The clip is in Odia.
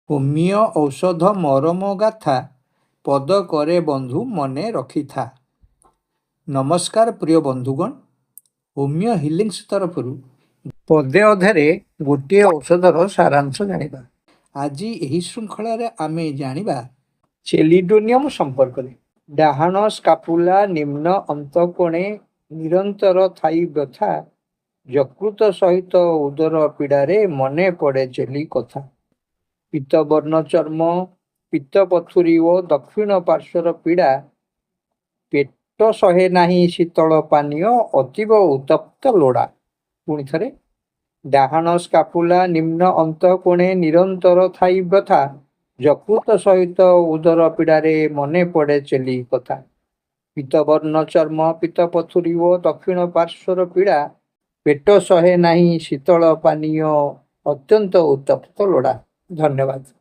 ହୋମିଓ ଔଷଧ ମରମ ଗାଥା ପଦ କରେ ବନ୍ଧୁ ମନେ ରଖିଥା। ନମସ୍କାର ପ୍ରିୟ ବନ୍ଧୁଗଣ, ହୋମିଓ ହିଲିଂସ୍ ତରଫରୁ ପଦେ ଅଧେରେ ଗୋଟିଏ ଔଷଧର ସାରାଂଶ ଜାଣିବା। ଆଜି ଏହି ଶୃଙ୍ଖଳାରେ ଆମେ ଜାଣିବା ଚେଲିଡୋନିୟମ ସମ୍ପର୍କରେ। ଡାହାଣ ସ୍କାପୁଲା ନିମ୍ନ ଅନ୍ତଃକୋଣେ ନିରନ୍ତର ଥାଇ ବ୍ୟଥା, ଯକୃତ ସହିତ ଉଦର ପୀଡ଼ାରେ ମନେ ପଡ଼େ ଚେଲି କଥା। ପୀତବର୍ଣ୍ଣ ଚର୍ମ, ପିତ୍ତପଥୁରୀ ଓ ଦକ୍ଷିଣ ପାର୍ଶ୍ୱର ପୀଡ଼ା, ପେଟ ସହେ ନାହିଁ ଶୀତଳ ପାନୀୟ ଅତୀବ ଉତ୍ତପ୍ତ ଲୋଡ଼ା। ପୁଣି ଥରେ, ଡାହାଣ ସ୍କାପୁଲା ନିମ୍ନ ଅନ୍ତଃକୋଣେ ନିରନ୍ତର ଥାଇ ବ୍ୟଥା, ଯକୃତ ସହିତ ଉଦର ପୀଡ଼ାରେ ମନେ ପଡ଼େ ଚେଲି କଥା। ପୀତବର୍ଣ୍ଣ ଚର୍ମ, ପିତ୍ତପଥୁରୀ ଓ ଦକ୍ଷିଣ ପାର୍ଶ୍ୱର ପୀଡ଼ା, ପେଟ ସହେ ନାହିଁ ଶୀତଳ ପାନୀୟ ଅତ୍ୟନ୍ତ ଉତ୍ତପ୍ତ ଲୋଡ଼ା। ଧନ୍ୟବାଦ।